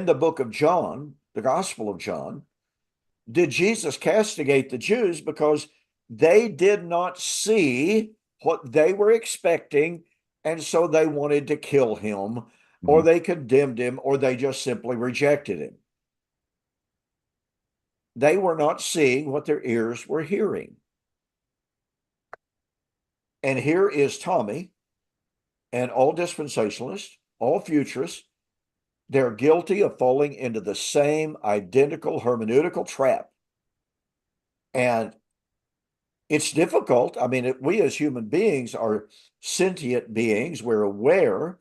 the book of John, the Gospel of John, did Jesus castigate the Jews because they did not see what they were expecting, and so they wanted to kill him, or they condemned him, or they just simply rejected him. They were not seeing what their ears were hearing. And here is Tommy and all dispensationalists, all futurists. They're guilty of falling into the same identical hermeneutical trap. And it's difficult. I mean, we as human beings are sentient beings. We're aware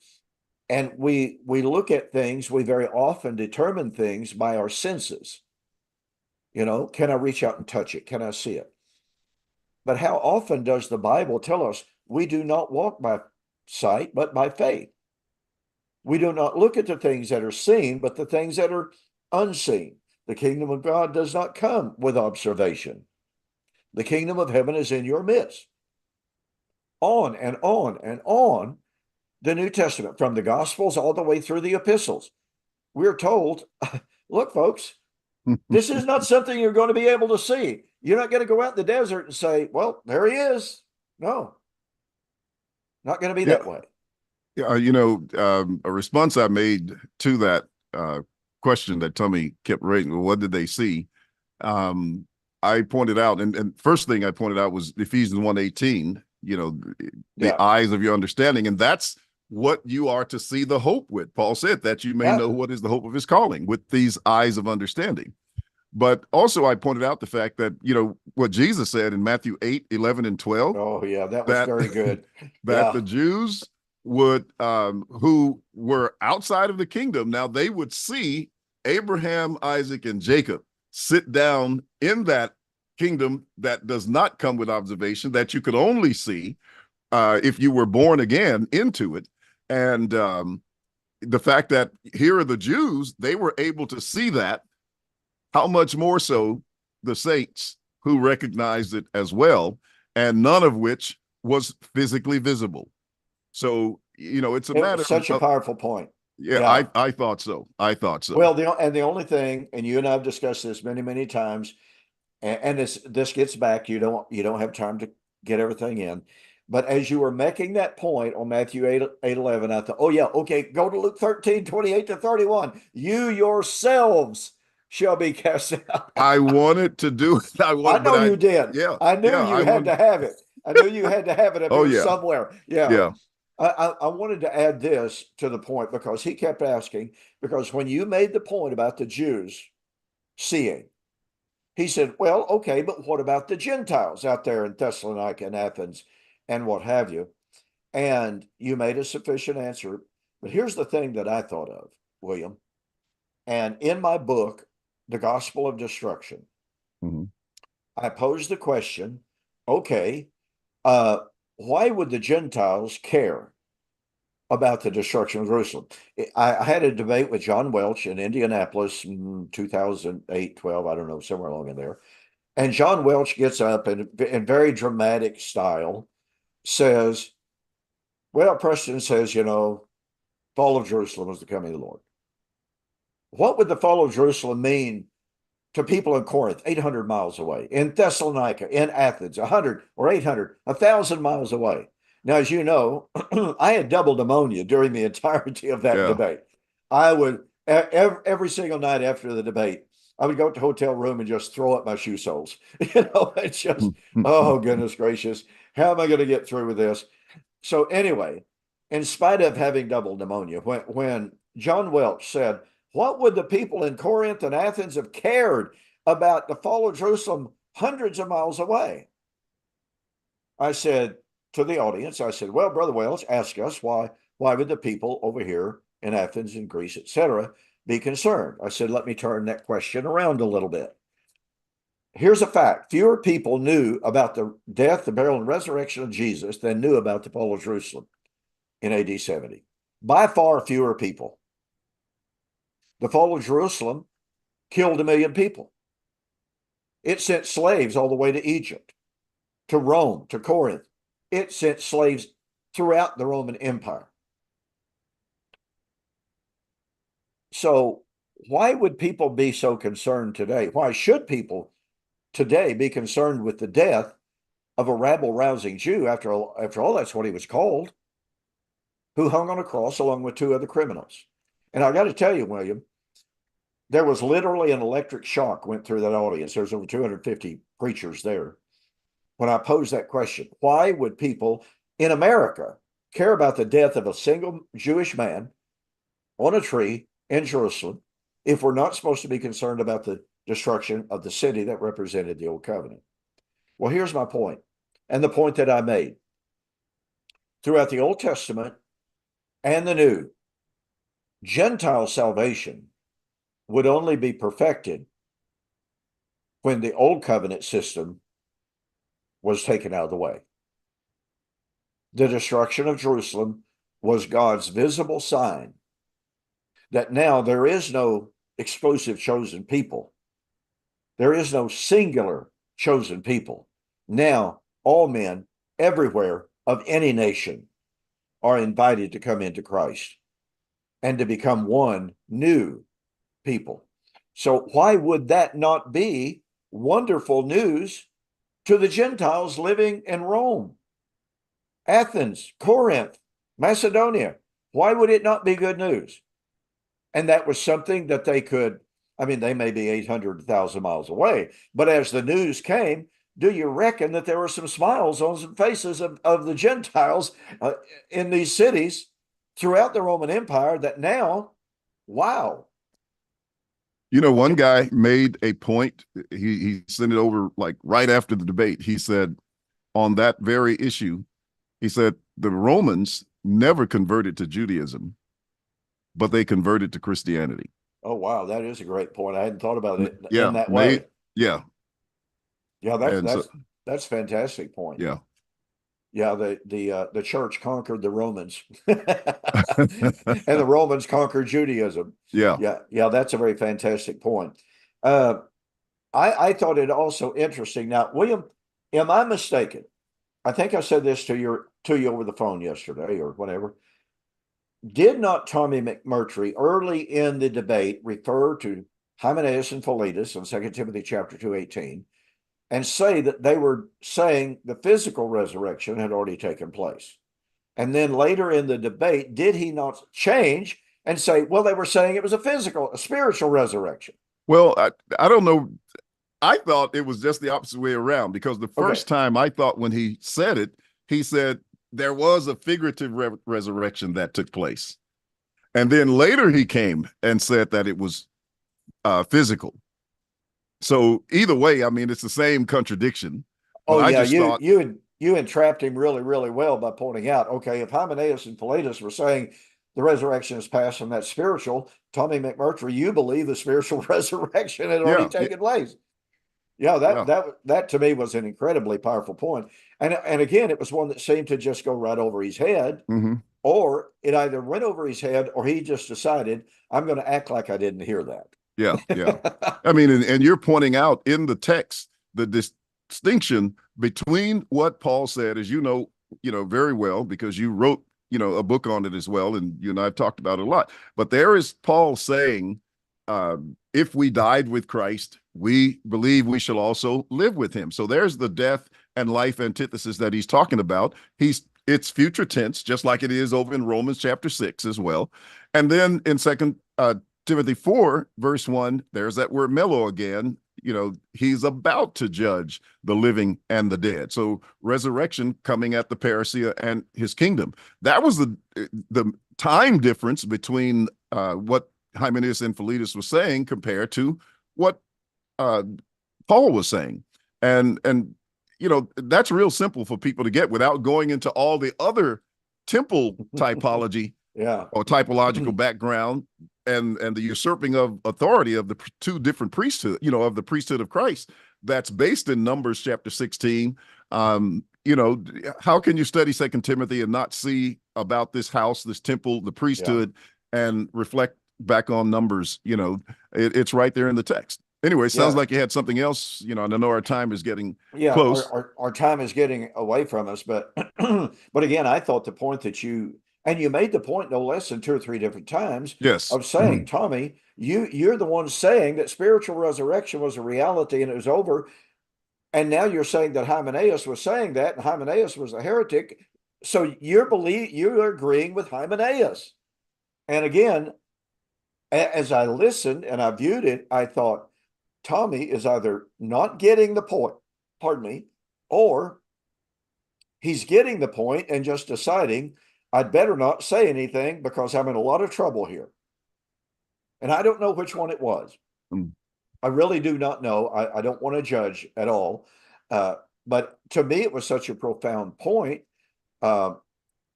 and we look at things. We very often determine things by our senses. You know, can I reach out and touch it? Can I see it? But how often does the Bible tell us we do not walk by sight, but by faith? We do not look at the things that are seen, but the things that are unseen. The kingdom of God does not come with observation. The kingdom of heaven is in your midst. On and on and on, the New Testament, from the Gospels all the way through the epistles. We're told, look, folks, this is not something you're going to be able to see. You're not going to go out in the desert and say, well, there he is. No, not going to be that way. Yeah, you know, a response I made to that question that Tommy kept raising, well, what did they see? I pointed out, and first thing I pointed out was Ephesians 1:18, you know, the eyes of your understanding. And that's what you are to see the hope with. Paul said that you may know what is the hope of his calling with these eyes of understanding. But also I pointed out the fact that, you know, what Jesus said in Matthew 8:11 and 12. Oh, yeah, that was very good. That the Jews would, who were outside of the kingdom, now they would see Abraham, Isaac, and Jacob sit down in that kingdom that does not come with observation, that you could only see if you were born again into it. And the fact that here are the Jews, they were able to see that. How much more so the saints who recognized it as well, and none of which was physically visible. So, you know, it's a matter of such a powerful point. Yeah. I thought so. Well, the only thing, and you and I have discussed this many, many times, and this gets back, you don't have time to get everything in. But as you were making that point on Matthew 8:11, I thought, oh yeah, okay, go to Luke 13:28-31. You yourselves shall be cast out. I wanted to do it. I know you did. Yeah. I knew you had to have it. I knew you had to have it up here somewhere. Yeah. I wanted to add this to the point because he kept asking, because when you made the point about the Jews seeing, he said, well, okay, but what about the Gentiles out there in Thessalonica and Athens and what have you? And you made a sufficient answer. But here's the thing that I thought of, William. And in my book, The Gospel of Destruction, Mhm. I posed the question, okay, uh, why would the Gentiles care about the destruction of Jerusalem? I had a debate with John Welch in Indianapolis in 2008, 12, I don't know, somewhere along in there. And John Welch gets up and in very dramatic style says, well, Preston says, fall of Jerusalem was the coming of the Lord. What would the fall of Jerusalem mean to people in Corinth, 800 miles away, in Thessalonica, in Athens, 100 or 800, 1,000 miles away? Now, as you know, I had double pneumonia during the entirety of that Yeah. debate. I would, every single night after the debate, I would go to the hotel room and just throw up my shoe soles. It's just, oh, goodness gracious, how am I going to get through with this? So, anyway, in spite of having double pneumonia, when John Welch said, what would the people in Corinth and Athens have cared about the fall of Jerusalem hundreds of miles away? I said to the audience, I said, well, Brother Welch, ask us why would the people over here in Athens and Greece, etc., be concerned? I said, let me turn that question around a little bit. Here's a fact. Fewer people knew about the death, the burial, and resurrection of Jesus than knew about the fall of Jerusalem in AD 70. By far fewer people. The fall of Jerusalem killed 1 million people. It sent slaves all the way to Egypt, to Rome, to Corinth. It sent slaves throughout the Roman Empire. So why would people be so concerned today? Why should people today be concerned with the death of a rabble-rousing Jew? After all, that's what he was called, who hung on a cross along with 2 other criminals. And I got to tell you, William, there was literally an electric shock went through that audience. There's over 250 preachers there. When I posed that question, why would people in America care about the death of a single Jewish man on a tree in Jerusalem if we're not supposed to be concerned about the destruction of the city that represented the old covenant? Well, here's my point, and the point that I made. Throughout the Old Testament and the New, Gentile salvation would only be perfected when the old covenant system was taken out of the way. The destruction of Jerusalem was God's visible sign that now there is no exclusive chosen people. There is no singular chosen people. Now all men everywhere of any nation are invited to come into Christ and to become one new people. So why would that not be wonderful news to the Gentiles living in Rome, Athens, Corinth, Macedonia? Why would it not be good news? And that was something that they could, I mean, they may be 800,000 miles away, but as the news came, do you reckon that there were some smiles on some faces of the Gentiles in these cities throughout the Roman Empire that now, wow. One guy made a point. He sent it over like right after the debate. He said on that very issue, he said the Romans never converted to Judaism, but they converted to Christianity. Oh, wow. That is a great point. I hadn't thought about it in Yeah, that way. yeah. Yeah, And so, that's a fantastic point. yeah. Yeah, the church conquered the Romans, and the Romans conquered Judaism. Yeah. Yeah, that's a very fantastic point. Uh, I thought it also interesting. Now, William, am I mistaken? I think I said this to you over the phone yesterday or whatever. Did not Tommy McMurtry early in the debate refer to Hymenaeus and Philetus in 2 Timothy chapter 2:18 and say that they were saying the physical resurrection had already taken place? And then later in the debate, did he not change and say, well, they were saying it was a spiritual resurrection? Well, I don't know. I thought it was just the opposite way around, because the first time I thought when he said it, he said there was a figurative resurrection that took place. And then later he came and said that it was physical. So either way, I mean, it's the same contradiction. But Oh, I yeah, just thought, you entrapped him really, really well by pointing out, okay, if Hymenaeus and Philetus were saying the resurrection is past and that's spiritual. Tommy McMurtry, you believe the spiritual resurrection had already Yeah, taken place. Yeah, yeah. that to me was an incredibly powerful point. And again, it was one that seemed to just go right over his head, Hmm. or it either went over his head or he just decided, I'm going to act like I didn't hear Yeah, yeah. that. I mean, and you're pointing out in the text the distinction between what Paul said, as you know very well, because you wrote, a book on it as well, and you and I have talked about it a lot. But there is Paul saying, if we died with Christ, we believe we shall also live with him. So there's the death and life antithesis that he's talking about. It's future tense, just like it is over in Romans chapter 6 as well. And then in Second Timothy 4, verse 1, there's that word melo again. He's about to judge the living and the dead. So resurrection coming at the parousia and his kingdom. That was the time difference between what Hymenaeus and Philetus was saying compared to what Paul was saying. And that's real simple for people to get without going into all the other temple typology Yeah. or typological background and the usurping of authority of the two different priesthood, of the priesthood of Christ that's based in Numbers chapter 16. How can you study Second Timothy and not see about this house, this temple, the priesthood, and reflect back on Numbers? It's right there in the text. Anyway, sounds like you had something else, and I know our time is getting close. Our time is getting away from us, but but again, I thought the point that you made the point no less than two or three different times Yes. of saying, Tommy, you're the one saying that spiritual resurrection was a reality and it was over. And now you're saying that Hymenaeus was saying that, and Hymenaeus was a heretic. So you're agreeing with Hymenaeus. And again, as I listened and I viewed it, I thought, Tommy is either not getting the point, pardon me, or he's getting the point and just deciding I'd better not say anything because I'm in a lot of trouble here. And I don't know which one it was. I really do not know. I don't want to judge at all. But to me, it was such a profound point. And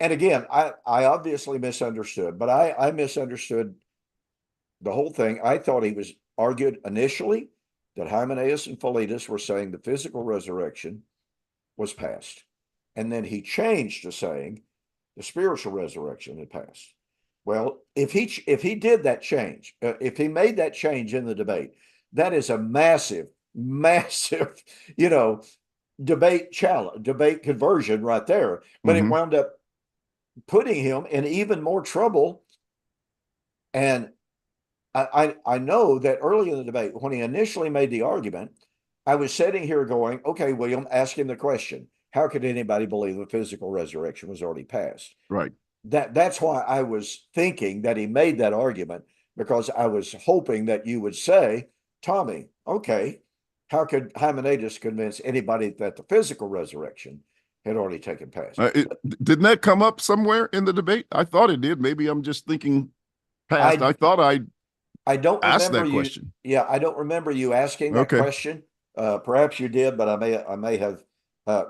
again, I obviously misunderstood, but I misunderstood the whole thing. I thought he was argued initially that Hymenaeus and Philetus were saying the physical resurrection was past. And then he changed to saying the spiritual resurrection had passed. Well, if he did that change, if he made that change in the debate, that is a massive, massive, debate conversion right there. But it wound up putting him in even more trouble. And I know that early in the debate, when he initially made the argument, I was sitting here going, okay, William, ask him the question. How could anybody believe the physical resurrection was already past? Right. That's why I was thinking that he made that argument, because I was hoping that you would say, Tommy, okay, how could Hymenaeus convince anybody that the physical resurrection had already taken place? Didn't that come up somewhere in the debate? I thought it did. Maybe I'm just thinking past. I thought I don't asked remember that you. question. Yeah, I don't remember you asking that question. Perhaps you did, but I may have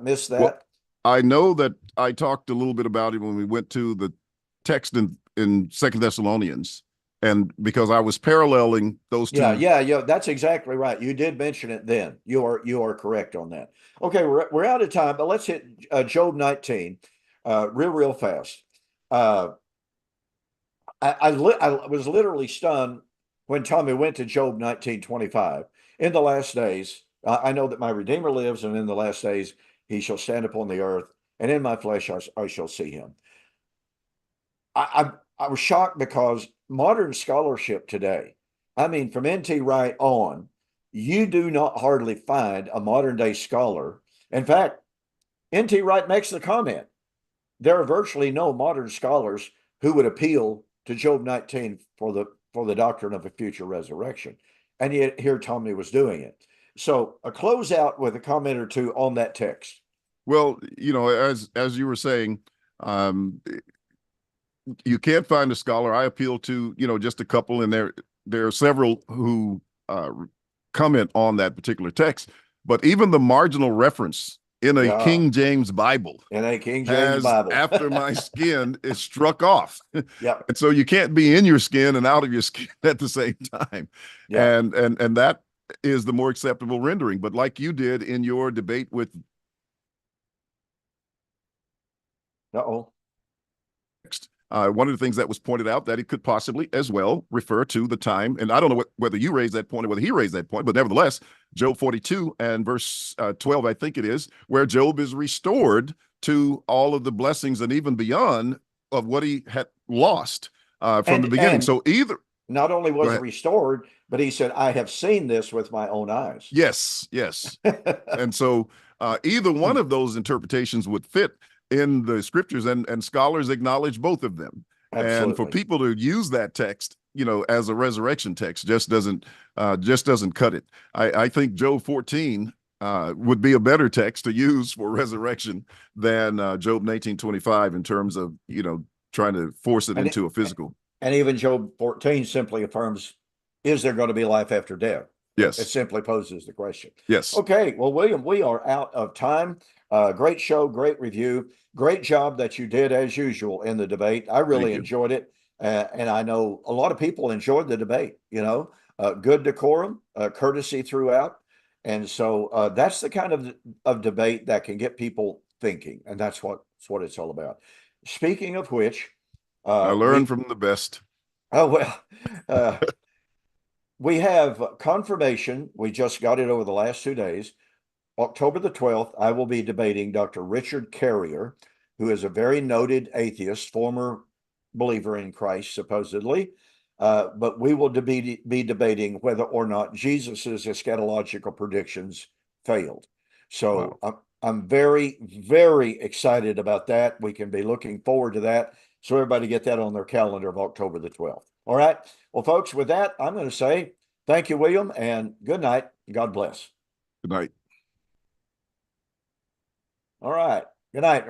missed that. Well, I know that I talked a little bit about it when we went to the text in Second Thessalonians, and because I was paralleling those two. Yeah. That's exactly right. You did mention it then. You are correct on that. Okay, we're out of time, but let's hit Job 19 real fast. I was literally stunned when Tommy went to Job 19:25. In the last days, I know that my Redeemer lives, and in the last days he shall stand upon the earth, and in my flesh I shall see him. I was shocked because modern scholarship today, I mean, from N.T. Wright on, you do not hardly find a modern day scholar. In fact, N.T. Wright makes the comment, there are virtually no modern scholars who would appeal to Job 19 for the doctrine of a future resurrection. And yet here Tommy was doing it. So a close out with a comment or two on that text. Well, as you were saying, you can't find a scholar. I appeal to, just a couple, and there are several who comment on that particular text. But even the marginal reference in a Yeah. King James Bible In a King James has Bible. after my skin is struck off. Yep. And so you can't be in your skin and out of your skin at the same time. Yep. And that is the more acceptable rendering. But like you did in your debate with Uh-oh. one of the things that was pointed out that it could possibly as well refer to the time, and I don't know whether you raised that point or whether he raised that point, but nevertheless, Job 42 and verse 12, I think it is, where Job is restored to all of the blessings and even beyond of what he had lost from the beginning. And So either not only was it restored, but he said, I have seen this with my own eyes. Yes. And so either one of those interpretations would fit in the scriptures, and scholars acknowledge both of them. Absolutely. And for people to use that text, as a resurrection text just doesn't cut it. I think Job 14 would be a better text to use for resurrection than Job 19:25 in terms of, trying to force it into a physical. And even Job 14 simply affirms, is there going to be life after death? Yes. It simply poses the question. Yes. Okay. Well, William, we are out of time. Great show, great review. Great job that you did as usual in the debate. I really enjoyed it. And I know a lot of people enjoyed the debate, good decorum, courtesy throughout. And so that's the kind of debate that can get people thinking. And that's what it's all about. Speaking of which, I learned from the best. Oh, well, we have confirmation. We just got it over the last 2 days. October the 12th, I will be debating Dr. Richard Carrier, who is a very noted atheist, former believer in Christ, supposedly. But we will be debating whether or not Jesus's eschatological predictions failed. So wow. I'm very, very excited about that. We can be looking forward to that. So everybody get that on their calendar of October the 12th. All right. Well, folks, with that, I'm going to say thank you, William, and good night. God bless. Good night. All right. Good night.